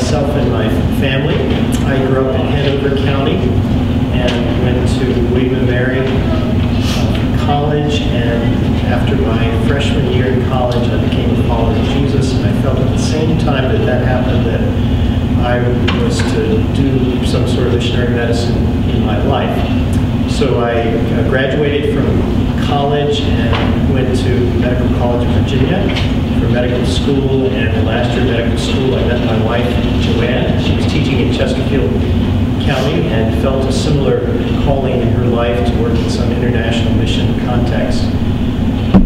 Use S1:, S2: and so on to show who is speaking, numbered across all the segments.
S1: myself and my family. I grew up in Hanover County and went to William and Mary college, and after my freshman year in college I became a follower of Jesus, and I felt at the same time that that happened that I was to do some sort of missionary medicine in my life. So I graduated from college and went to Medical College of Virginia for medical school, and the last year of medical school I met my wife, Joanne. She was teaching in Chesterfield County and felt a similar calling in her life to work in some international mission context.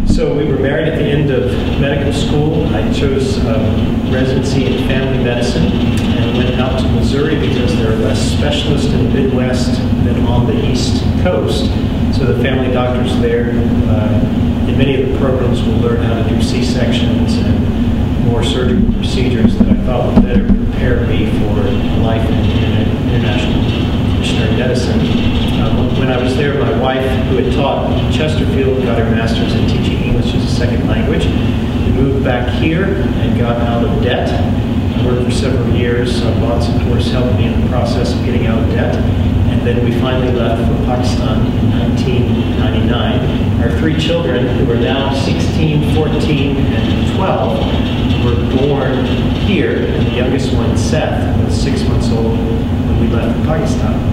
S1: So we were married at the end of medical school. I chose residency in family medicine and went out to Missouri because there are less specialists in the Midwest than on the East Coast. So the family doctors there, in many of the programs, will learn how to do C-sections and more surgical procedures that I thought would better prepare me for life in international missionary medicine. When I was there, my wife, who had taught in Chesterfield, got her master's in teaching English as a second language. We moved back here and got out of debt. I worked for several years. Bonds, of course, helped me in the process of getting out of debt. And then we finally left for Pakistan in 1999. Our three children, who are now 16, 14, and 12, were born here. And the youngest one, Seth, was 6 months old when we left for Pakistan.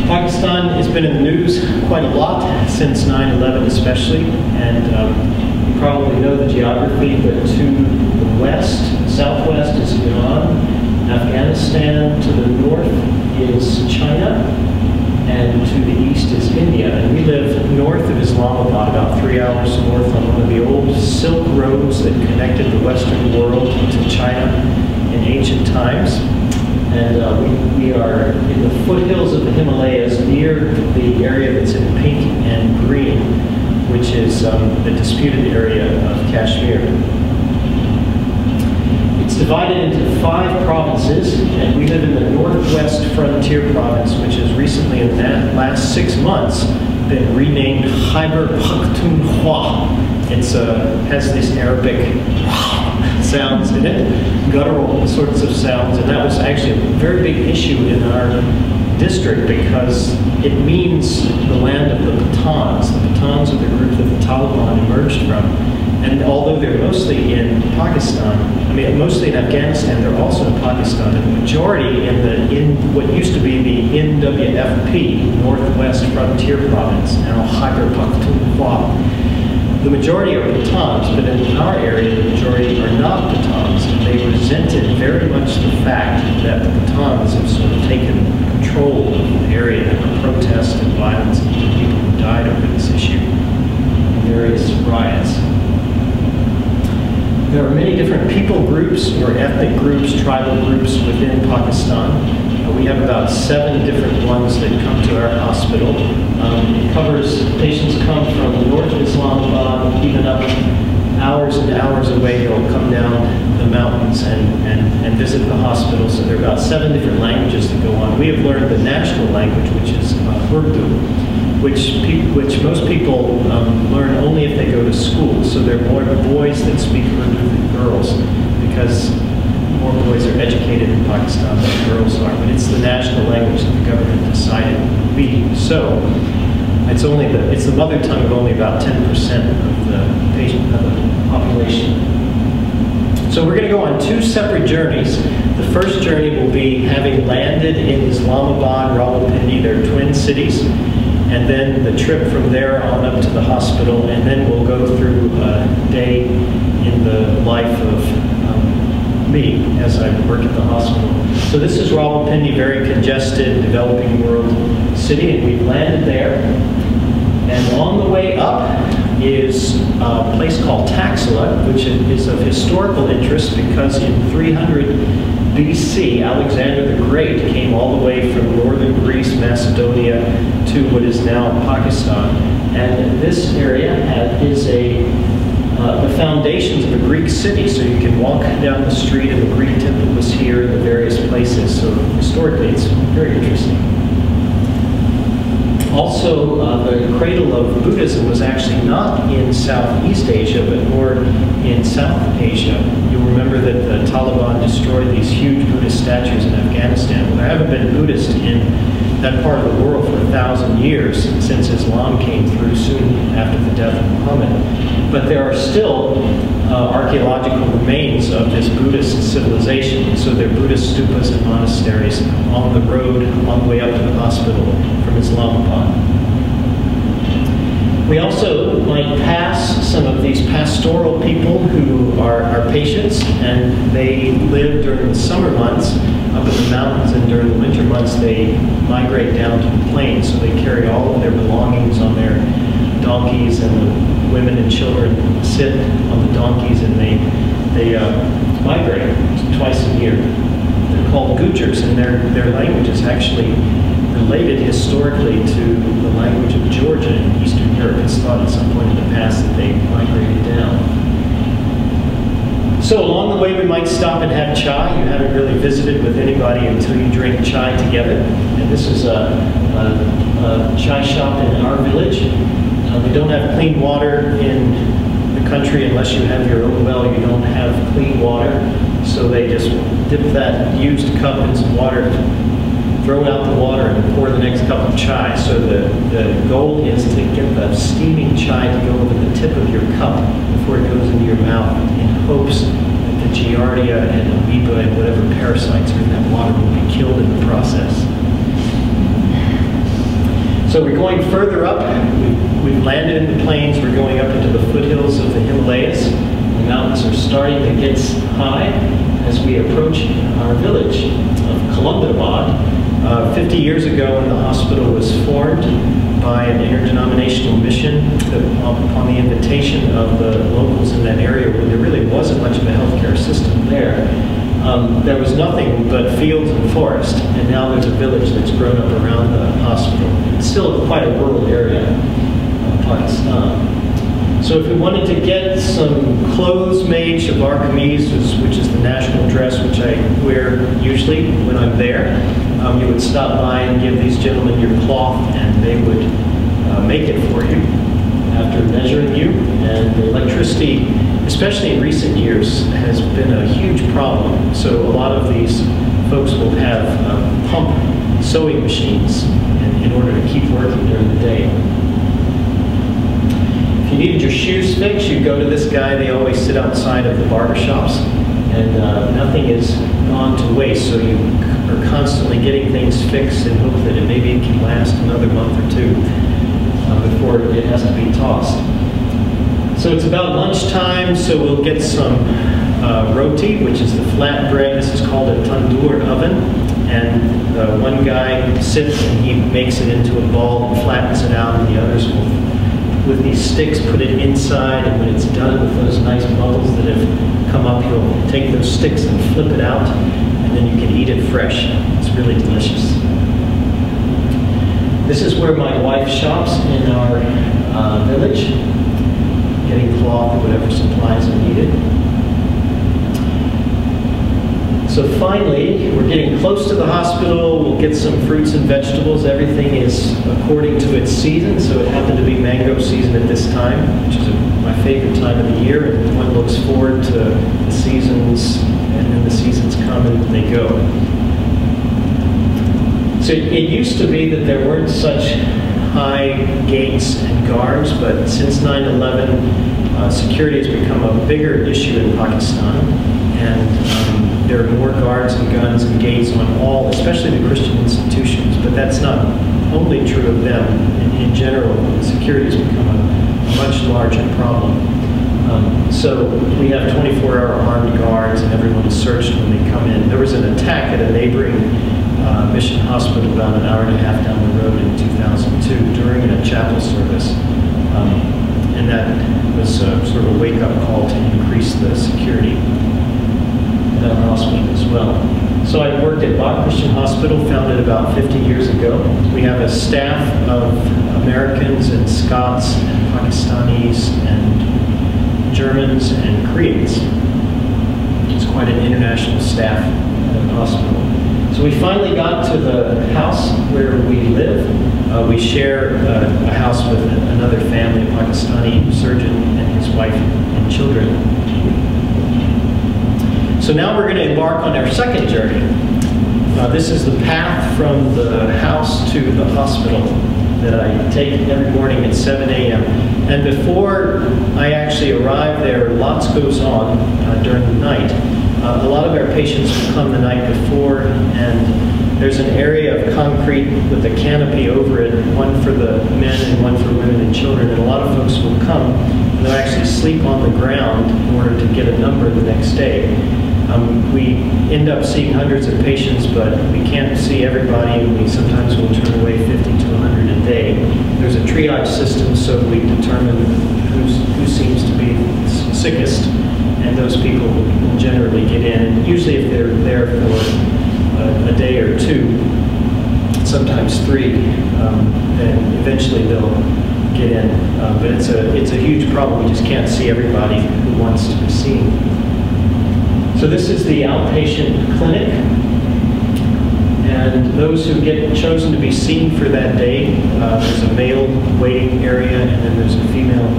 S1: Pakistan has been in the news quite a lot since 9/11 especially, and you probably know the geography, but to the west, southwest is Iran, Afghanistan, to the north is China, and to the east is India. And we live north of Islamabad, about 3 hours north, on one of the old silk roads that connected the Western world to China in ancient times. And we are in the foothills of the Himalayas, near the area that's in pink and green, which is the disputed area of Kashmir. It's divided into 5 provinces, and we live in the Northwest Frontier Province, which has recently, in the last 6 months, been renamed Khyber Pakhtunkhwa. It has this Arabic sounds in it, guttural sorts of sounds, and that was actually a very big issue in our district because it means the land of the Pathans. The Pathans are the group that the Taliban emerged from, and although they're mostly in Pakistan, mostly in Afghanistan, they're also in Pakistan, and the majority in what used to be the NWFP, Northwest Frontier Province, now Khyber Pakhtunkhwa. The majority are Pathans, but in our area, the majority are not Pathans, and they resented very much the fact that the Pathans have sort of taken control of the area. There were protests and violence, and people who died over this issue in various riots. There are many different people groups or ethnic groups, tribal groups within Pakistan. We have about 7 different ones that come to our hospital. It covers, patients come from north Islamabad, even up hours and hours away. They'll come down the mountains and visit the hospital. So there are about 7 different languages that go on. We have learned the national language, which is Urdu, which most people learn only if they go to school. So there are more boys that speak Urdu than girls because more boys are educated in Pakistan than girls are, but it's the national language that the government decided would be. So it's the mother tongue of only about 10% of the population. So we're going to go on 2 separate journeys. The first journey will be having landed in Islamabad, Rawalpindi, they're twin cities, and then the trip from there on up to the hospital, and then we'll go through a day in the life of me as I work at the hospital. So this is Rawalpindi, very congested, developing world city, and we've landed there. And on the way up is a place called Taxila, which is of historical interest because in 300 BC, Alexander the Great came all the way from northern Greece, Macedonia, to what is now Pakistan. And this area is the foundations of a Greek city, so you can walk down the street and the Greek temple was here in the various places. So historically, it's very interesting. Also, the cradle of Buddhism was actually not in Southeast Asia, but more in South Asia. You'll remember that the Taliban destroyed these huge Buddhist statues in Afghanistan. Well, there haven't been Buddhists in that part of the world for 1,000 years since Islam came through soon after the death of Muhammad. But there are still archaeological remains of this Buddhist civilization. So there are Buddhist stupas and monasteries on the road on the way up to the hospital from Islamabad. We also might pass some of these pastoral people who are our patients, and they live during the summer months up in the mountains, and during the winter months they migrate down to the plains. So they carry all of their belongings on their donkeys, and the women and children sit on the donkeys, and they migrate twice a year. They're called Gujars, and their language is actually related historically to the language of Georgia in Eastern Europe. It's thought at some point in the past that they migrated down. So along the way we might stop and have chai. You haven't really visited with anybody until you drink chai together. And this is a chai shop in our village. They don't have clean water in the country unless you have your own well. You don't have clean water. So they just dip that used cup in some water, throw out the water, and pour the next cup of chai. So the goal is to get the steaming chai to go over the tip of your cup before it goes into your mouth, in hopes that the giardia and amoeba and whatever parasites are in that water will be killed in the process. So we're going further up. We've landed in the plains. We're going up into the foothills of the Himalayas. The mountains are starting to get high as we approach our village of Kalandabad. 50 years ago, when the hospital was formed by an interdenominational mission, upon the invitation of the locals in that area, where there really wasn't much of a healthcare system there. There was nothing but fields and forest, and now there's a village that's grown up around the hospital. It's still quite a rural area of Pakistan. So if we wanted to get some clothes made, shalwar kameez, which is the national dress which I wear usually when I'm there, you would stop by and give these gentlemen your cloth, and they would make it for you after measuring you. And the electricity, especially in recent years, has been a huge problem. So a lot of these folks will have pump sewing machines in order to keep working during the day. If you needed your shoes fixed, you go to this guy. They always sit outside of the barber shops, and nothing is gone to waste. So you are constantly getting things fixed in hope that maybe it can last another month or two before it has to be tossed. So it's about lunchtime, so we'll get some roti, which is the flat bread. This is called a tandoor oven. And one guy sits and he makes it into a ball and flattens it out, and the others will, with these sticks, put it inside. And when it's done with those nice bubbles that have come up, he'll take those sticks and flip it out, and then you can eat it fresh. It's really delicious. This is where my wife shops in our village, getting cloth or whatever supplies are needed. So finally, we're getting close to the hospital. We'll get some fruits and vegetables. Everything is according to its season. So it happened to be mango season at this time, which is my favorite time of the year. And one looks forward to the seasons, and then the seasons come and they go. So it used to be that there weren't such high gates and guards, but since 9/11, security has become a bigger issue in Pakistan, and there are more guards and guns and gates on all, especially the Christian institutions. But that's not only true of them. In general, security has become a much larger problem. So we have 24-hour armed guards, and everyone is searched when they come in. There was an attack at a neighboring mission hospital about an hour and a half down the road in 2002 during a chapel service. And that was sort of a wake-up call to increase the security at our hospital as well. So I worked at Bach Christian Hospital, founded about 50 years ago. We have a staff of Americans and Scots and Pakistanis and Germans and Koreans. It's quite an international staff at the hospital. So So we finally got to the house where we live. We share a house with another family, a Pakistani surgeon and his wife and children. So now we're going to embark on our second journey. This is the path from the house to the hospital that I take every morning at 7 a.m. And before I actually arrive there, lots goes on during the night. A lot of our patients will come the night before, and there's an area of concrete with a canopy over it, one for the men and one for women and children. And a lot of folks will come, and they'll actually sleep on the ground in order to get a number the next day. We end up seeing hundreds of patients, but we can't see everybody, and we sometimes will turn away 50 to 100 a day. There's a triage system, so we determine who seems to be sickest, and those people will generally get in. And usually if they're there for a day or two, sometimes 3, then eventually they'll get in. But it's a huge problem. We just can't see everybody who wants to be seen. So this is the outpatient clinic, and those who get chosen to be seen for that day, there's a male waiting area and then there's a female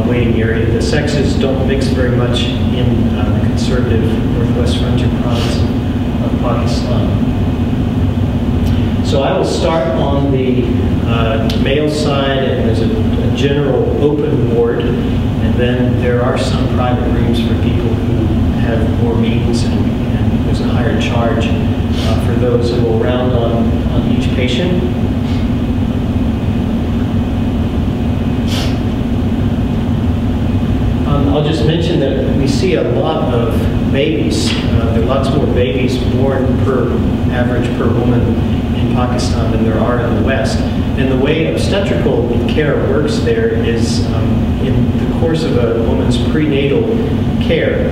S1: waiting area. The sexes don't mix very much in the conservative Northwest Frontier province of Pakistan. So I will start on the male side, and there's a general open ward, and then there are some private rooms for people who have more means, and there's a higher charge for those who will round on each patient. I'll just mention that we see a lot of babies. There are lots more babies born per average per woman in Pakistan than there are in the West. And the way obstetrical care works there is in the course of a woman's prenatal care,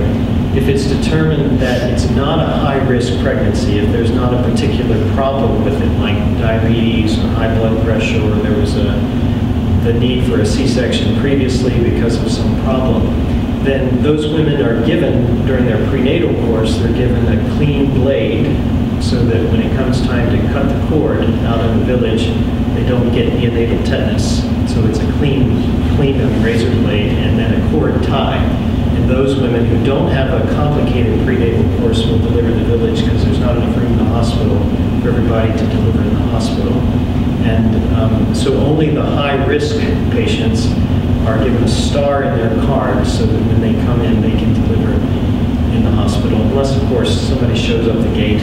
S1: if it's determined that it's not a high-risk pregnancy, if there's not a particular problem with it, like diabetes or high blood pressure, or there was the need for a C-section previously because of some problem, then those women are given, during their prenatal course, they're given a clean blade so that when it comes time to cut the cord out in the village, they don't get neonatal tetanus. So it's a clean razor blade and then a cord tie. And those women who don't have a complicated prenatal course will deliver in the village because there's not enough room in the hospital for everybody to deliver in the hospital. And so only the high-risk patients are given a star in their card so that when they come in, they can deliver in the hospital. Unless, of course, somebody shows up at the gate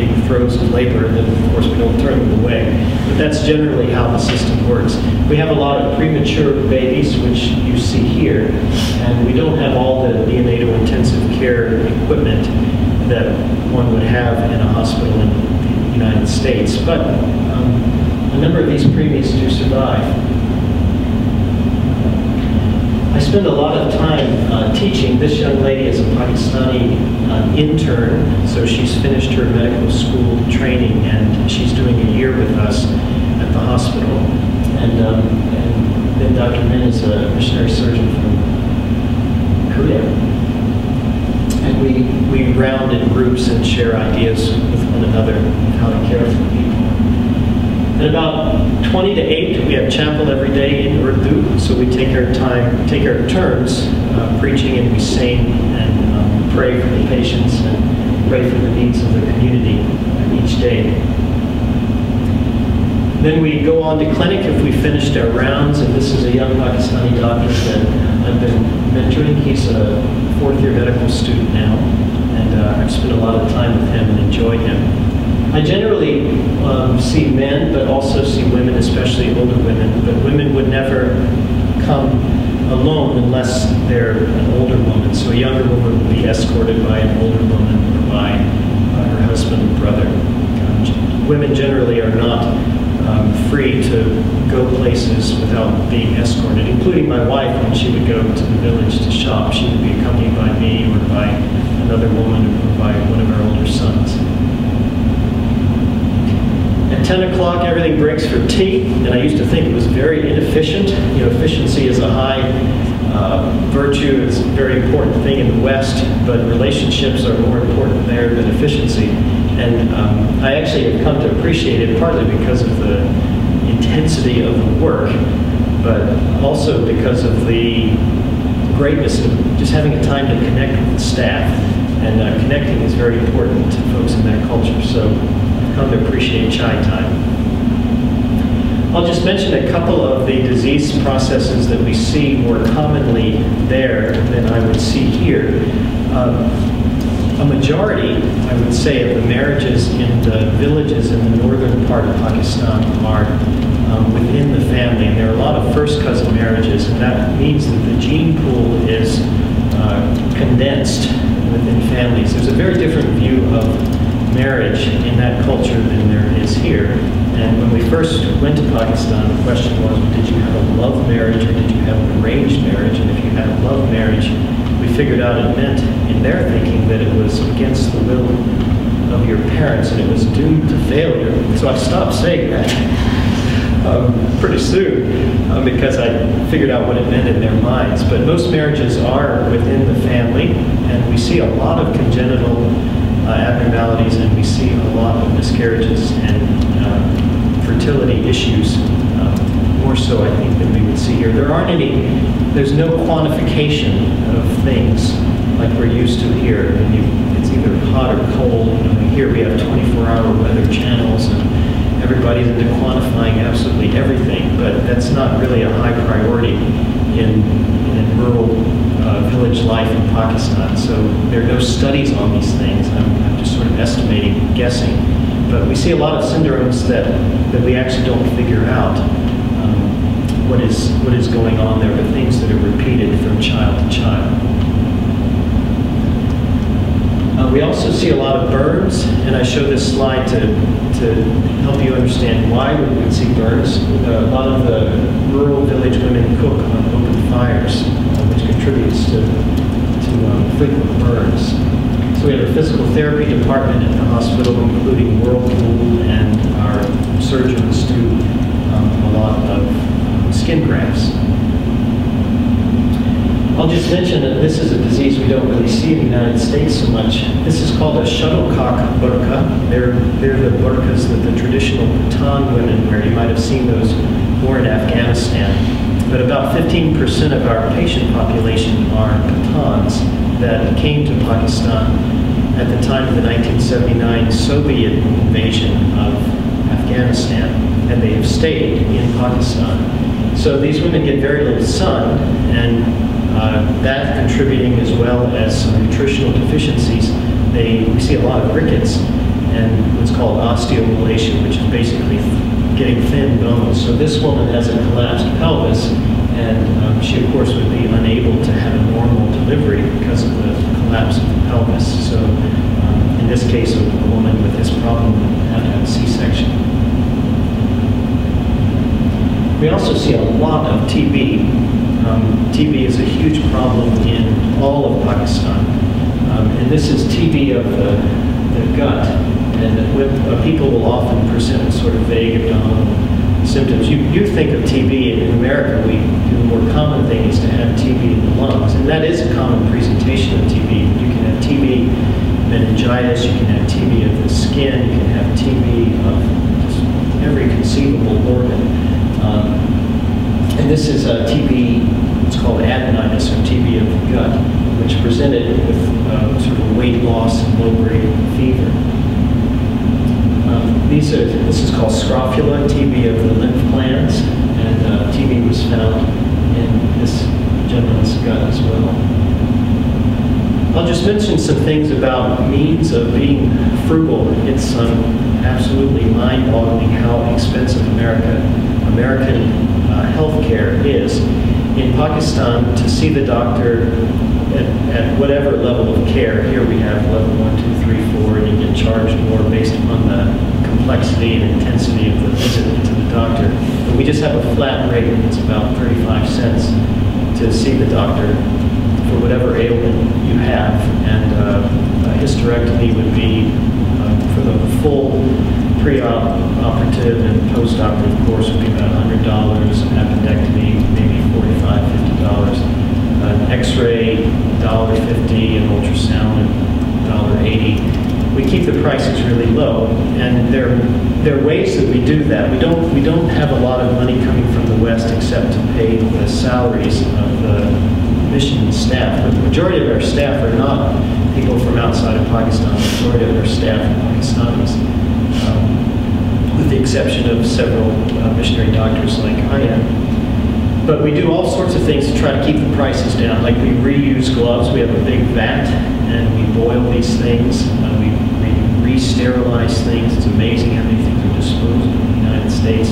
S1: in throes of labor, then of course we don't turn them away. But that's generally how the system works. We have a lot of premature babies, which you see here, and we don't have all the neonatal intensive care equipment that one would have in a hospital in the United States. But a number of these preemies do survive. I spend a lot of time teaching. This young lady is a Pakistani intern, so she's finished her medical school training, and she's doing a year with us at the hospital. And then Dr. Min is a missionary surgeon from Korea. And we round in groups and share ideas with one another of how to care for people. At about 20 to 8, we have chapel every day in Urdu, so we take our turns preaching, and we sing and pray for the patients and pray for the needs of the community each day. Then we go on to clinic if we finished our rounds, and this is a young Pakistani doctor that I've been mentoring. He's a 4th-year medical student now, and I've spent a lot of time with him and enjoyed him. I generally see men, but also see women, especially older women. But women would never come alone unless they're an older woman. So a younger woman would be escorted by an older woman or by her husband or brother. Women generally are not free to go places without being escorted, including my wife when she would go to the village to shop. She would be accompanied by me or by another woman or by one of our older sons. At 10 o'clock, everything breaks for tea, and I used to think it was very inefficient. You know, efficiency is a high Virtue is a very important thing in the West, but relationships are more important there than efficiency. And I actually have come to appreciate it partly because of the intensity of the work, but also because of the greatness of just having a time to connect with the staff. And connecting is very important to folks in that culture, so I've come to appreciate chai time. I'll just mention a couple of the disease processes that we see more commonly there than I would see here. A majority, I would say, of the marriages in the villages in the northern part of Pakistan are within the family, and there are a lot of first cousin marriages, and that means that the gene pool is condensed within families. There's a very different view of marriage in that culture than there is here. And when we first went to Pakistan, the question was, did you have a love marriage or did you have an arranged marriage? And if you had a love marriage, we figured out it meant, in their thinking, that it was against the will of your parents and it was doomed to failure. So I stopped saying that pretty soon because I figured out what it meant in their minds. But most marriages are within the family, and we see a lot of congenital abnormalities, and we see a lot of miscarriages and fertility issues, more so I think than we would see here. There's no quantification of things like we're used to here. It's either hot or cold. Here we have 24-hour weather channels, and everybody's into quantifying absolutely everything, but that's not really a high priority in rural village life in Pakistan. So there are no studies on these things. I'm just sort of estimating, guessing. But we see a lot of syndromes that we actually don't figure out what is going on there, but things that are repeated from child to child. We also see a lot of burns, and I show this slide to help you understand why we would see burns. A lot of the rural village women cook on open fires, which contributes to frequent burns. So we have a physical therapy department at the hospital, including Whirlpool, and our surgeons do a lot of skin grafts. I'll just mention that this is a disease we don't really see in the United States so much. This is called a shuttlecock burqa. They're the burqas that the traditional Pathan women wear. You might have seen those more in Afghanistan. But about 15% of our patient population are Pathans that came to Pakistan at the time of the 1979 Soviet invasion of Afghanistan, and they have stayed in Pakistan. So these women get very little sun, and that contributing as well as some nutritional deficiencies. We see a lot of rickets and what's called osteomalacia, which is basically getting thin bones. So this woman has a collapsed pelvis, and she of course would be unable to have a normal delivery because of the collapse of the pelvis. So in this case, a woman with this problem would have to have a C-section. We also see a lot of TB. TB is a huge problem in all of Pakistan. And this is TB of the gut. And people will often present with sort of vague abdominal symptoms. You think of TB in America, the more common thing is to have TB in the lungs. And that is a common presentation of TB. You can have TB meningitis, you can have TB of the skin, you can have TB of just every conceivable organ. And this is a TB, it's called adenitis, or TB of the gut, which presented with sort of weight loss and low-grade fever. This is called scrofula, TB of the lymph glands, and TB was found in this gentleman's gut as well. I'll just mention some things about means of being frugal. It's absolutely mind-boggling how expensive American healthcare is. In Pakistan, to see the doctor at whatever level of care, here we have level 1, 2, 3, 4, and you get charged more based upon the complexity and intensity of the visit to the doctor. But we just have a flat rate, and it's about 35 cents to see the doctor for whatever ailment you have. And a hysterectomy would be, for the full pre-operative and post-operative course, would be about $100. Appendectomy, maybe $45, $50. an X-ray $1.50, an ultrasound $1.80. We keep the prices really low, and there are ways that we do that. We don't have a lot of money coming from the West except to pay the salaries of the mission staff. But the majority of our staff are not people from outside of Pakistan. The majority of our staff are Pakistanis, with the exception of several missionary doctors like I am. But we do all sorts of things to try to keep the prices down. Like we reuse gloves. We have a big vat, and we boil these things. We re-sterilize things. It's amazing how many things are disposed in the United States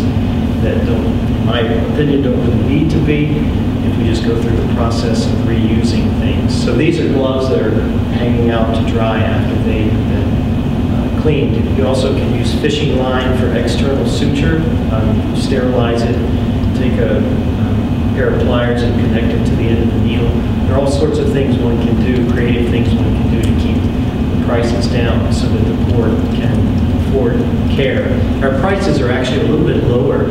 S1: that don't, in my opinion, don't really need to be if we just go through the process of reusing things. So these are gloves that are hanging out to dry after they've been cleaned. You also can use fishing line for external suture. Sterilize it. Take a pair of pliers and connect it to the end of the needle. There are all sorts of things one can do, creative things one can do to keep the prices down so that the poor can afford care. Our prices are actually a little bit lower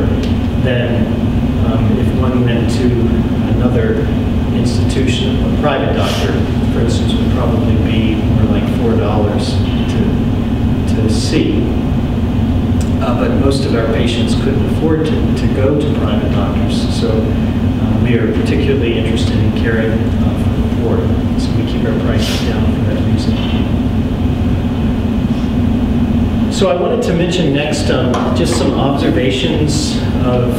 S1: than if one went to another institution. A private doctor, for instance, would probably be more like $4 to see. But most of our patients couldn't afford to go to private doctors, so we are particularly interested in caring for the poor, so we keep our prices down for that reason. So I wanted to mention next just some observations of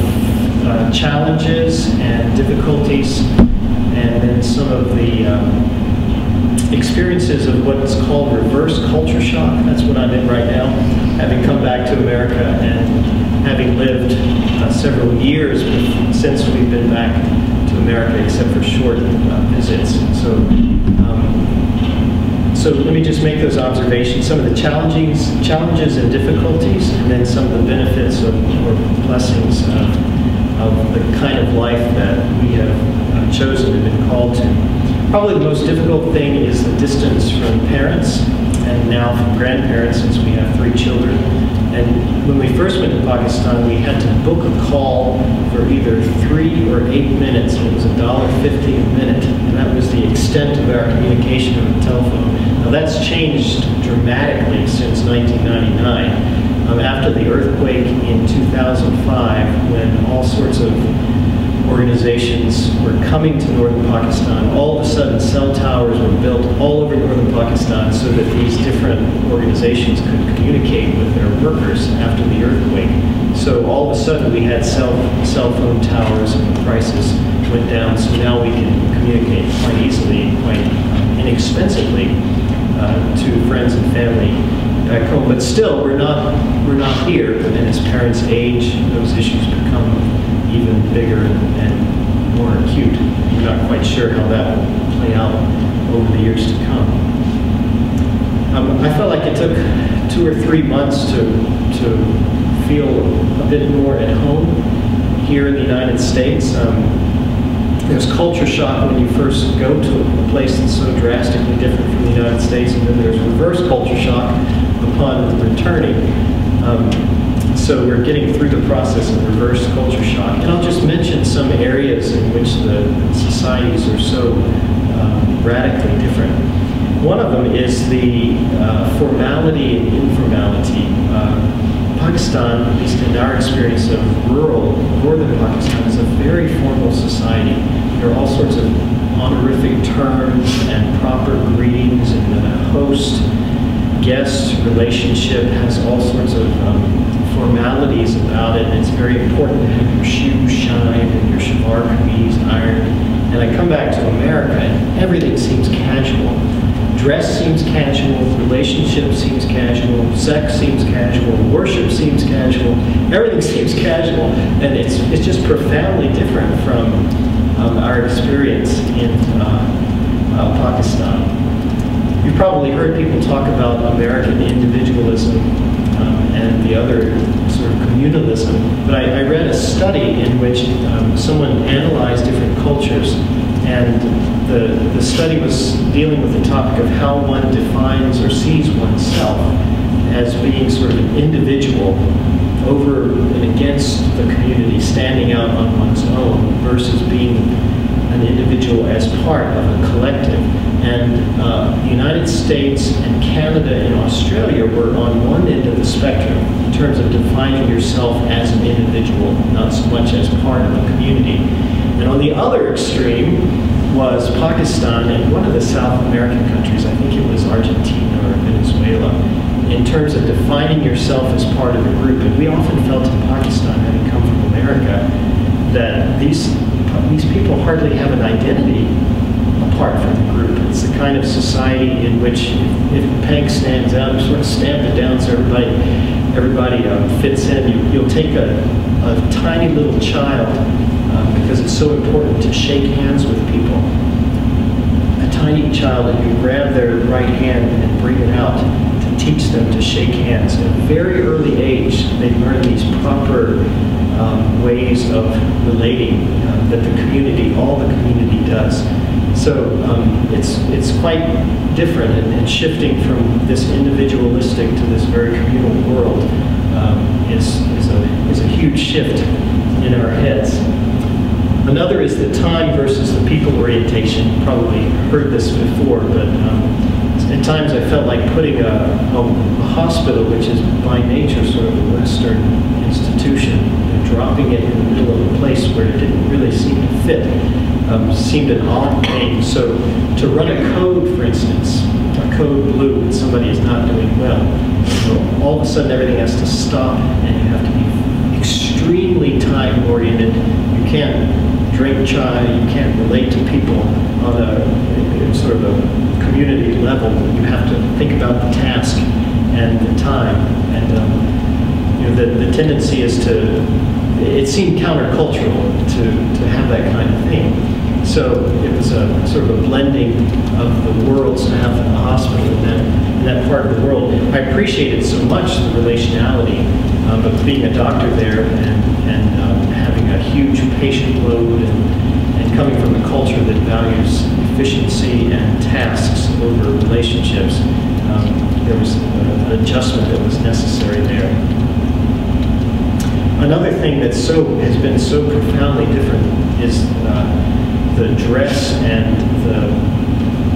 S1: challenges and difficulties, and then some of the experiences of what's called reverse culture shock. That's what I'm in right now, having come back to America and having lived several years since we've been back to America, except for short visits. So let me just make those observations, some of the challenges and difficulties, and then some of the benefits or blessings of the kind of life that we have chosen and been called to. Probably the most difficult thing is the distance from parents and now from grandparents, since we have 3 children. And when we first went to Pakistan, we had to book a call for either 3 or 8 minutes, and it was $1.50 a minute, and that was the extent of our communication on the telephone. Now that's changed dramatically since 1999. After the earthquake in 2005, when all sorts of organizations were coming to northern Pakistan, all of a sudden cell towers were built all over northern Pakistan so that these different organizations could communicate with their workers after the earthquake. So all of a sudden we had cell phone towers, and the prices went down, so now we can communicate quite easily and quite inexpensively to friends and family back home. But still, we're not here, and as parents age, those issues become even bigger and more acute. I'm not quite sure how that will play out over the years to come. I felt like it took 2 or 3 months to feel a bit more at home here in the United States. There's culture shock when you first go to a place that's so drastically different from the United States, and then there's reverse culture shock upon returning. So we're getting through the process of reverse culture shock. And I'll just mention some areas in which the societies are so radically different. One of them is the formality and informality. Pakistan, at least in our experience of rural northern Pakistan, is a very formal society. There are all sorts of honorific terms and proper greetings, and the host-guest relationship has all sorts of formalities about it, and it's very important to have your shoes shined and your shalwar kameez ironed. And I come back to America and everything seems casual. Dress seems casual, relationship seems casual, sex seems casual, worship seems casual, everything seems casual, and it's just profoundly different from our experience in Pakistan. You've probably heard people talk about American individualism and the other sort of communalism, but I read a study in which someone analyzed different cultures, and the study was dealing with the topic of how one defines or sees oneself as being sort of an individual over and against the community, standing out on one's own, versus being an an individual as part of a collective. And the United States and Canada and Australia were on one end of the spectrum in terms of defining yourself as an individual, not so much as part of a community. And on the other extreme was Pakistan and one of the South American countries, I think it was Argentina or Venezuela, in terms of defining yourself as part of a group. And we often felt in Pakistan, having come from America, that these people hardly have an identity apart from the group. It's the kind of society in which if a peg stands out, you sort of stamp it down so everybody fits in. You'll take a tiny little child, because it's so important to shake hands with people. A tiny child, and you grab their right hand and bring it out to teach them to shake hands. At a very early age, they learn these proper ways of relating that the community, all the community does. So it's quite different, and shifting from this individualistic to this very communal world is a huge shift in our heads. Another is the time versus the people orientation. You probably heard this before, but at times I felt like putting a hospital, which is by nature sort of a Western institution, and dropping it in the middle of a place where it didn't really seem to fit, seemed an odd thing. So to run a code, for instance, a code blue, and somebody is not doing well, all of a sudden everything has to stop, and you have to be extremely time-oriented. You can't drink chai, you can't relate to people on a sort of a community level. You have to think about the task and the time. And the tendency is it seemed countercultural to have that kind of thing. So it was a sort of a blending of the worlds to have a hospital in that part of the world. I appreciated so much the relationality of being a doctor there and having a huge patient load and coming from a culture that values efficiency and tasks over relationships. There was an adjustment that was necessary there. Another thing that has been so profoundly different is the dress and the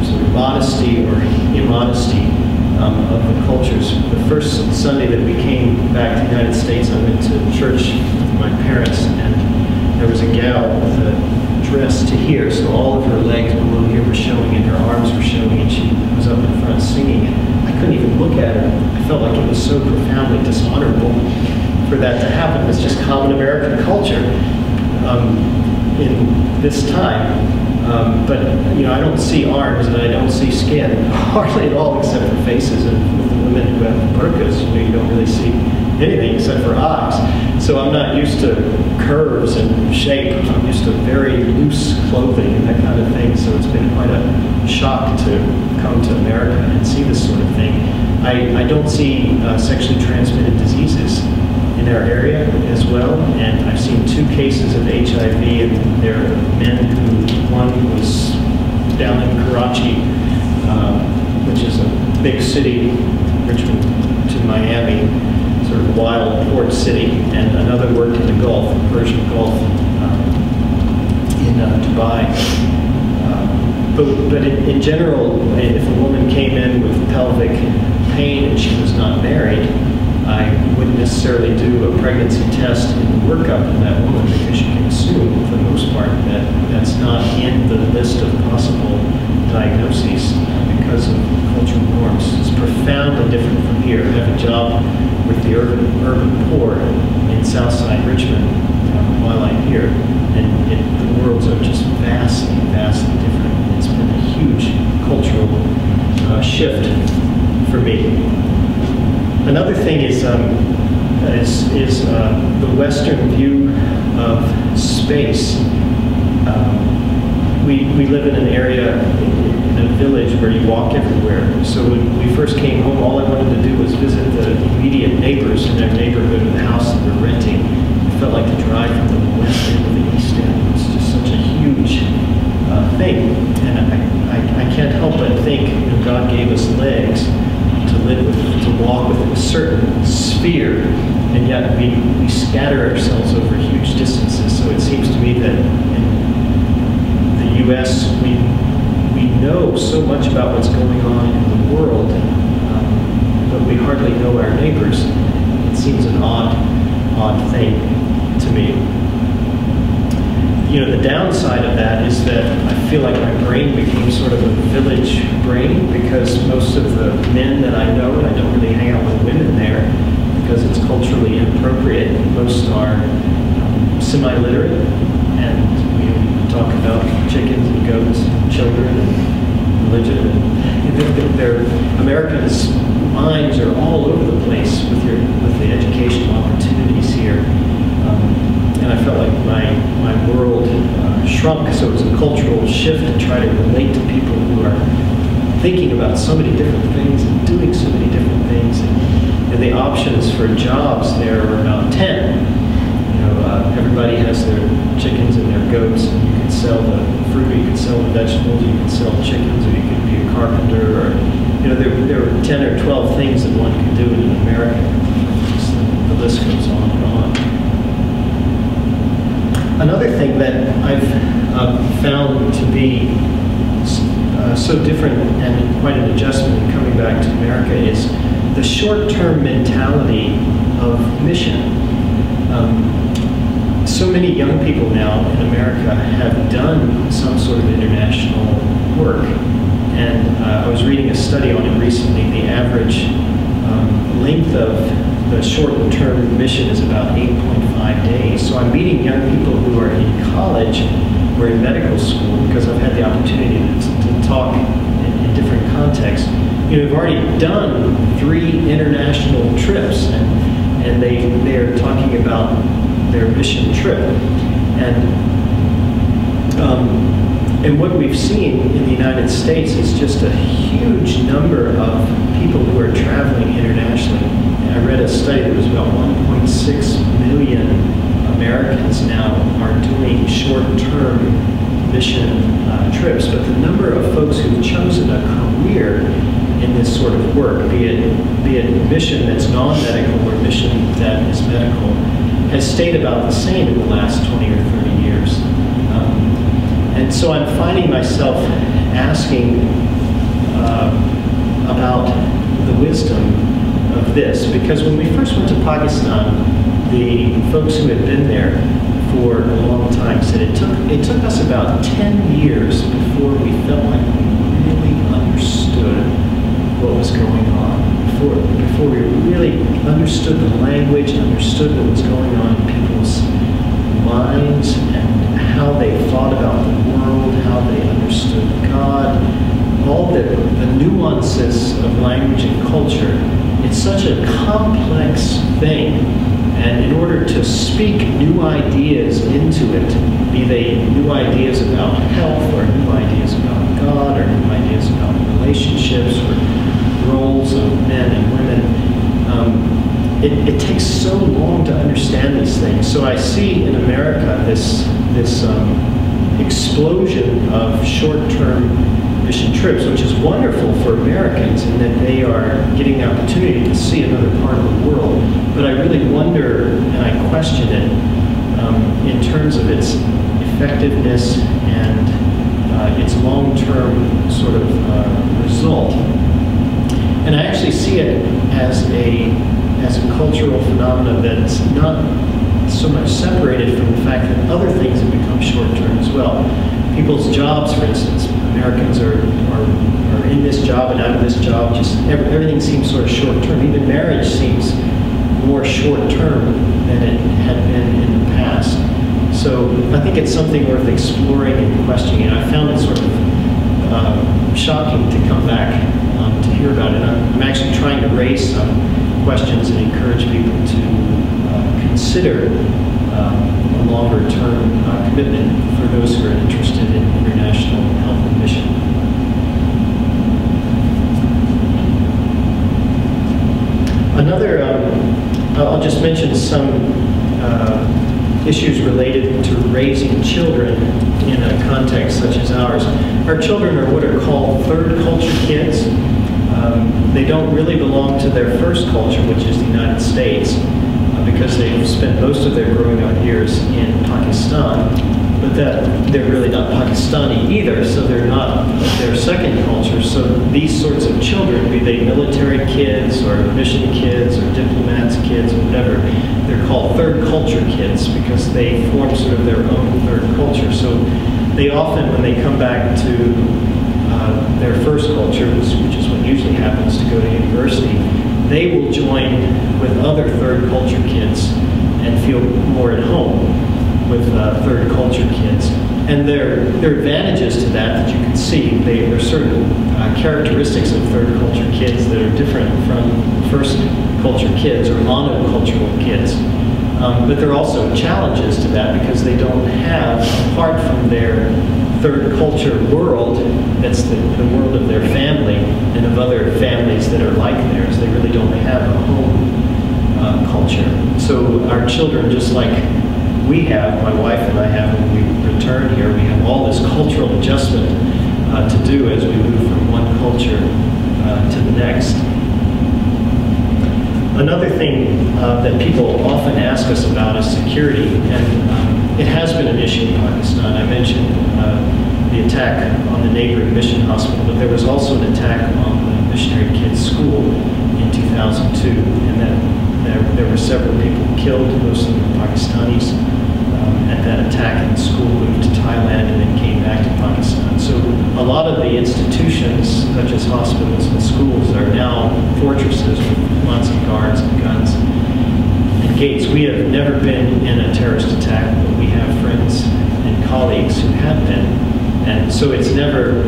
S1: sort of modesty or immodesty of the cultures. The first Sunday that we came back to the United States, I went to church with my parents, and there was a gal with a dress to here, so all of her legs below here were showing and her arms were showing, and she was up in front singing. And I couldn't even look at her. I felt like it was so profoundly dishonorable for that to happen. It's just common American culture in this time. But I don't see arms and I don't see skin hardly at all, except for faces. And with the women who have burqas, you don't really see anything except for eyes. So I'm not used to curves and shape. I'm used to very loose clothing and that kind of thing. So it's been quite a shock to come to America and see this sort of thing. I don't see sexually transmitted diseases in our area as well, and I've seen 2 cases of HIV, and there are men who, one was down in Karachi, which is a big city, Richmond to Miami, sort of wild port city, and another worked in the Gulf, the Persian Gulf, in Dubai. But in general, if a woman came in with pelvic pain and she was not married, I wouldn't necessarily do a pregnancy test in the workup of that woman, because you can assume, for the most part, that that's not in the list of possible diagnoses because of cultural norms. It's profoundly different from here. I have a job with the urban poor in Southside Richmond while I'm here, and the worlds are just vastly, vastly different. It's been a huge cultural shift for me. Another thing is the Western view of space. We live in an area, in a village where you walk everywhere. So when we first came home, all I wanted to do was visit the immediate neighbors in their neighborhood or the house that we're renting. It felt like to drive from the west end to the east end. It's just such a huge thing. And I can't help but think God gave us legs to live with, to walk within a certain sphere, and yet we scatter ourselves over huge distances. So it seems to me that in the U.S., we know so much about what's going on in the world, but we hardly know our neighbors. It seems an odd thing to me. You know, the downside of that is that I feel like my brain became sort of a village brain, because most of the men that I know, and I don't really hang out with women there because it's culturally inappropriate, most are semi-literate, and we talk about chickens and goats and children and religion. And Americans' minds are all over the place with the educational opportunities here. And I felt like my world shrunk, so it was a cultural shift to try to relate to people who are thinking about so many different things and doing so many different things. And the options for jobs there are about 10. You know, everybody has their chickens and their goats, and you can sell the fruit, you can sell the vegetables, you can sell chickens, or you can be a carpenter, or, you know, there are 10 or 12 things that one can do in America. The list goes on and on. Another thing that I've found to be so different and quite an adjustment in coming back to America is the short-term mentality of mission. So many young people now in America have done some sort of international work. And I was reading a study on it recently. The average length of the short-term mission is about 8.5 days. So I'm meeting young people who are in college or in medical school, because I've had the opportunity to talk in different contexts. You know, we've already done 3 international trips, and they're talking about their mission trip. And what we've seen in the United States is just a huge number of people who are traveling internationally. I read a study that was about 1.6 million Americans now are doing short-term mission trips, but the number of folks who've chosen a career in this sort of work, be it mission that's non-medical or mission that is medical, has stayed about the same in the last 20 or 30 years. And so I'm finding myself asking about the wisdom of this, because when we first went to Pakistan, the folks who had been there for a long time said it took us about 10 years before we felt like we really understood what was going on, before we really understood the language, understood what was going on in people's minds and how they thought about the world, how they understood God, all the nuances of language and culture. It's such a complex thing, and in order to speak new ideas into it, be they new ideas about health or new ideas about God or new ideas about relationships or roles of men and women, it takes so long to understand these things. So I see in America this explosion of short-term mission trips, which is wonderful for Americans in that they are getting the opportunity to see another part of the world. But I really wonder, and I question it, in terms of its effectiveness and its long-term sort of result. And I actually see it as a cultural phenomenon that's not so much separated from the fact that other things have become short-term as well. People's jobs, for instance, Americans are in this job and out of this job, just everything seems sort of short-term. Even marriage seems more short-term than it had been in the past. So I think it's something worth exploring and questioning. And I found it sort of shocking to come back to hear about it. I'm actually trying to raise some questions and encourage people to consider a longer-term commitment for those who are interested in international health and mission. Another, I'll just mention some issues related to raising children in a context such as ours. Our children are what are called third culture kids. They don't really belong to their first culture, which is the United States, because they've spent most of their growing up years in Pakistan. but that they're really not Pakistani either, so they're not their second culture. So these sorts of children, be they military kids or mission kids or diplomats kids or whatever, they're called third culture kids because they form sort of their own third culture. So they often, when they come back to their first culture, which is what usually happens to go to university, they will join with other third culture kids and feel more at home with third culture kids. And there are advantages to that you can see. There are certain characteristics of third culture kids that are different from first culture kids or monocultural kids. But there are also challenges to that because they don't have, apart from their third culture world, that's the world of their family and of other families that are like theirs. They really don't have a home culture. So our children, just like we have, my wife and I have when we return here, we have all this cultural adjustment to do as we move from one culture to the next. Another thing that people often ask us about is security, and it has been an issue in Pakistan. I mentioned the attack on the neighboring mission hospital, but there was also an attack on the missionary kids' school in 2002, and that there were several people killed, most of them Pakistanis, at that attack, and the school moved to Thailand and then came back to Pakistan. So a lot of the institutions, such as hospitals and schools, are now fortresses with lots of guards and guns and gates. We have never been in a terrorist attack, but we have friends and colleagues who have been. And so it's never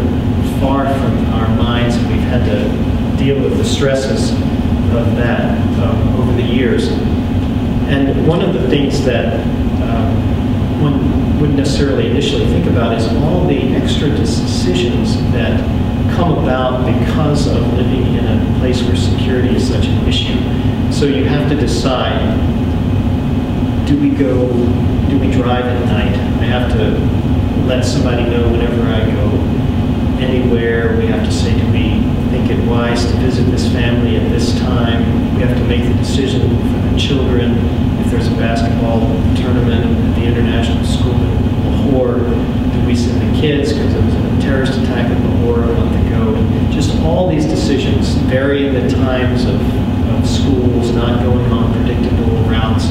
S1: far from our minds, and we've had to deal with the stresses of that over the years. And one of the things that one wouldn't necessarily initially think about is all the extra decisions that come about because of living in a place where security is such an issue. So you have to decide, do we drive at night? I have to let somebody know whenever I go anywhere. We have to say, do we think it wise to visit this family at this time? We have to make the decision for the children. If there's a basketball tournament at the international school in Lahore, do we send the kids because there was a terrorist attack in Lahore a month ago? And just all these decisions, varying the times of schools, not going on predictable routes.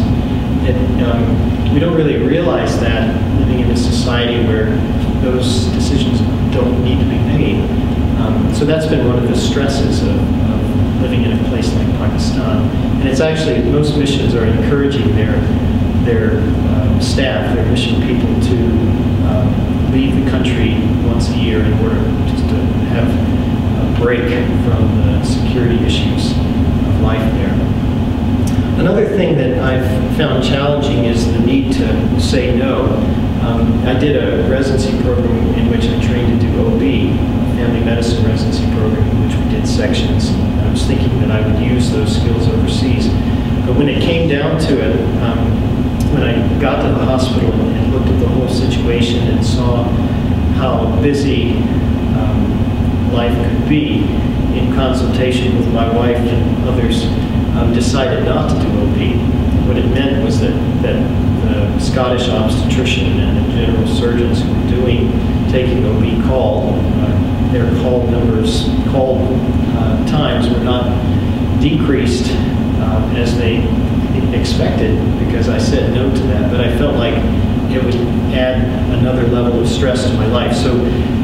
S1: We don't really realize that living in a society where those decisions don't need to be made. So that's been one of the stresses of living in a place like Pakistan. And it's actually, most missions are encouraging their staff, their mission people, to leave the country once a year in order just to have a break from the security issues of life there. Another thing that I've found challenging is the need to say no. I did a residency program in which I trained to do OB, family medicine residency program, in which we did sections. I was thinking that I would use those skills overseas. But when it came down to it, when I got to the hospital and looked at the whole situation and saw how busy life could be, in consultation with my wife and others, decided not to do OB. What it meant was that the Scottish obstetrician and the general surgeons who were taking OB call, their call numbers, times were not decreased as they expected, because I said no to that. But I felt like it would add another level of stress to my life. So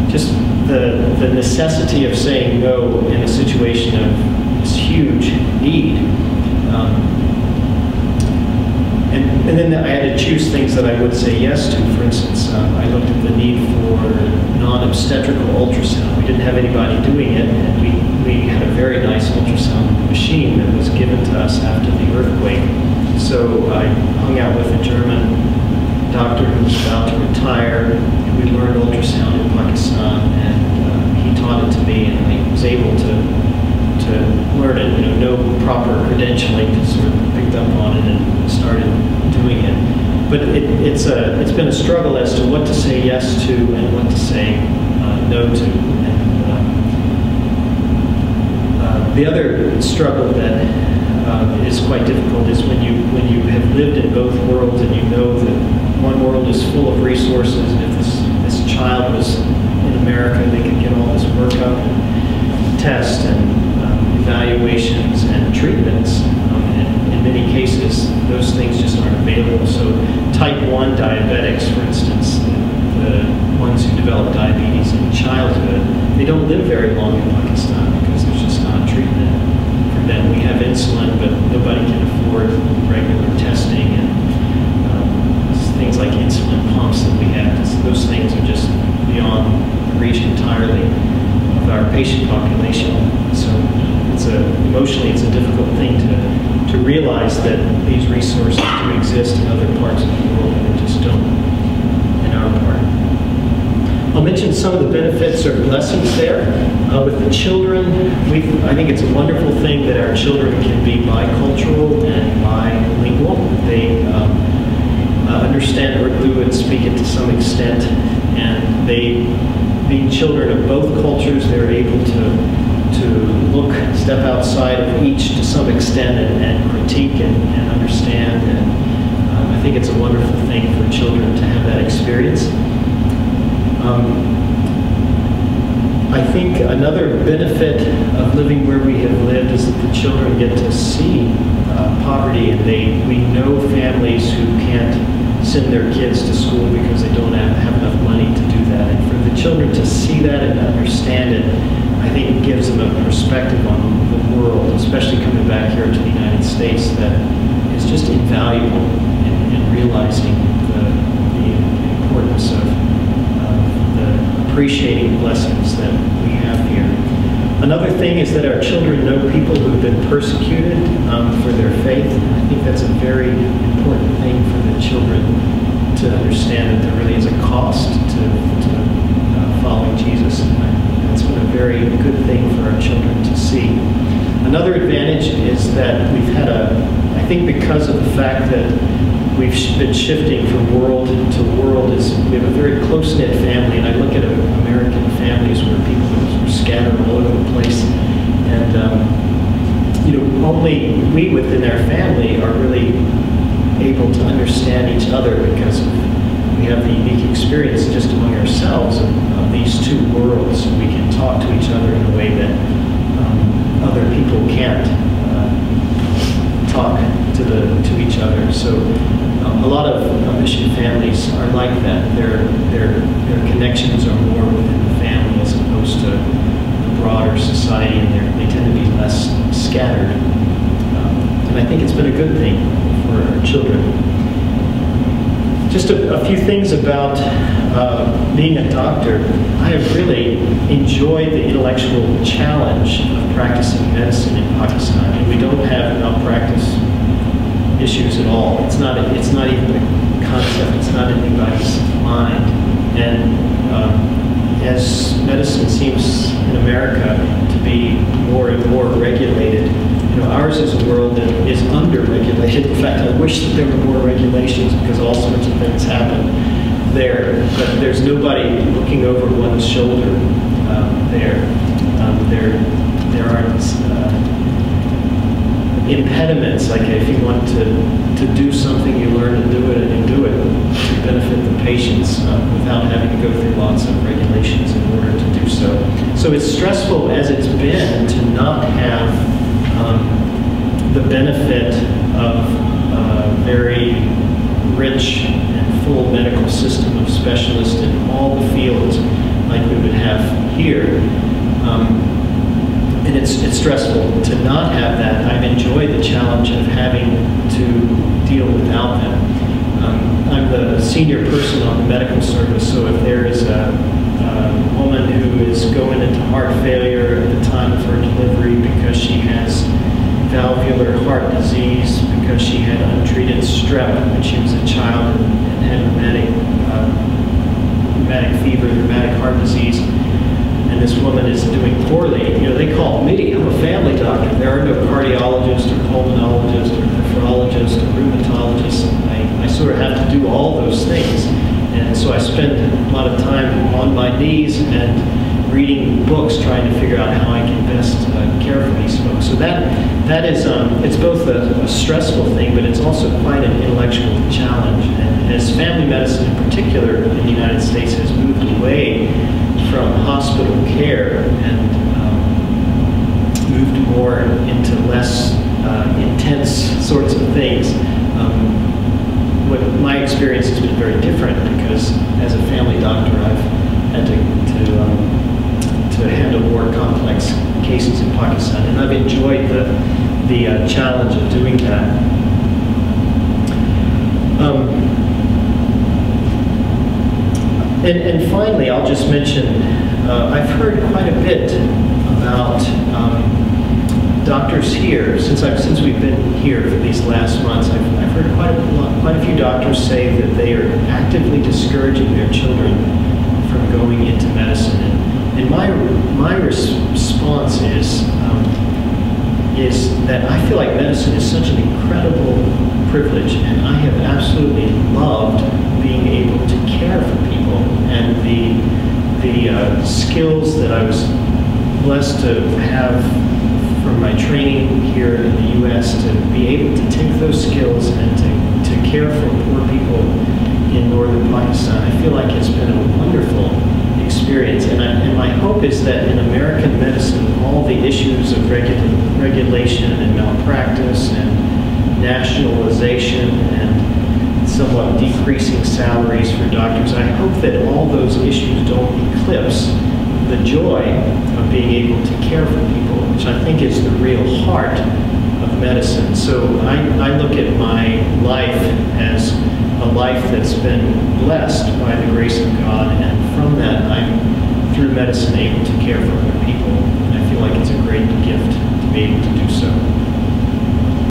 S1: just the necessity of saying no in a situation of this huge need. And then I had to choose things that I would say yes to. For instance, I looked at the need for non-obstetrical ultrasound. We didn't have anybody doing it, and we had a very nice ultrasound machine that was given to us after the earthquake. So I hung out with a German doctor who was about to retire. We learned ultrasound in Pakistan, and he taught it to me, and I was able to learn it. No proper credentialing, just sort of picked up on it and started doing it. But it's been a struggle as to what to say yes to and what to say no to. And the other struggle that is quite difficult is when you have lived in both worlds and you know that one world is full of resources. If this child was in America, they could get all this workup and tests and evaluations and treatments. And in many cases, those things just aren't available. So type 1 diabetics, for instance, the ones who develop diabetes in childhood, they don't live very long in Pakistan because there's just not treatment for them. We have insulin, but nobody can afford regular testing and things like insulin pumps that we have. Those things are just beyond the reach entirely of our patient population. So emotionally, it's a difficult thing to realize that these resources do exist in other parts of the world and they just don't in our part. I'll mention some of the benefits or blessings there. With the children, I think it's a wonderful thing that our children can be bicultural and bilingual. They understand Urdu and speak it to some extent, and being children of both cultures, they're able to step outside of each to some extent and critique and understand. And I think it's a wonderful thing for children to have that experience. I think another benefit of living where we have lived is that the children get to see poverty, and we know families who can't send their kids to school because they don't have enough money to do that. And for the children to see that and understand it, I think it gives them a perspective on the world, especially coming back here to the United States, that is just invaluable in realizing the importance of the appreciating blessings that we have here. Another thing is that our children know people who have been persecuted for their faith. I think that's a very important thing for the children to understand, that there really is a cost to following Jesus. And it's been a very good thing for our children to see. Another advantage is that we've had I think because of the fact that we've been shifting from world to world, we have a very close-knit family, and I look at American families where people are scattered all over the place, and only we within our family are really able to understand each other because we have the unique experience just among ourselves of these two worlds. We can talk to each other in a way that other people can't talk to each other. So a lot of mission families are like that. Their connections are more within the family as opposed to the broader society, and they tend to be less scattered. And I think it's been a good thing for our children. Just a few things about being a doctor. I have really enjoyed the intellectual challenge of practicing medicine in Pakistan, and we don't have malpractice issues at all. It's not even a concept. It's not in anybody's mind. And as medicine seems in America to be more and more regulated, ours is a world that is under-regulated. In fact, I wish that there were more regulations because all sorts of things happen there. But there's nobody looking over one's shoulder there. There aren't impediments, like if you want to do something, you learn to do it and you do it to benefit the patients without having to go through lots of regulations in order to do so. So it's stressful as it's been to not have the benefit of a very rich and full medical system of specialists in all the fields like we would have here. And it's stressful to not have that. I've enjoyed the challenge of having to deal without them. I'm the senior person on the medical service, so if there is a woman who is going into heart failure at the time of her delivery because she has valvular heart disease, because she had untreated strep when she was a child and had rheumatic fever, rheumatic heart disease, and this woman is doing poorly, they call me. I'm a family doctor. There are no cardiologists or pulmonologists or nephrologists or rheumatologists. I sort of have to do all those things. And so I spend a lot of time on my knees and reading books, trying to figure out how I can best care for these folks. So that is, it's both a stressful thing, but it's also quite an intellectual challenge. And as family medicine in particular in the United States has moved away from hospital care and moved more into less intense sorts of things, what my experience has been very different, because as a family doctor I've had to handle more complex cases in Pakistan, and I've enjoyed the challenge of doing that. And finally, I'll just mention, I've heard quite a bit about doctors here, since we've been here for these last months. I've heard quite a few doctors say that they are actively discouraging their children from going into medicine. And my response is that I feel like medicine is such an incredible privilege, and I have absolutely loved being able to care for people, and the skills that I was blessed to have from my training here in the U.S. to be able to take those skills and to care for poor people in northern Pakistan. I feel like it's been a wonderful experience, and my hope is that in American medicine, all the issues of regulation and malpractice and nationalization and somewhat decreasing salaries for doctors, I hope that all those issues don't eclipse the joy of being able to care for people, which I think is the real heart of medicine. So I look at my life as a life that's been blessed by the grace of God, and from that I'm, through medicine, able to care for other people. And I feel like it's a great gift to be able to do so.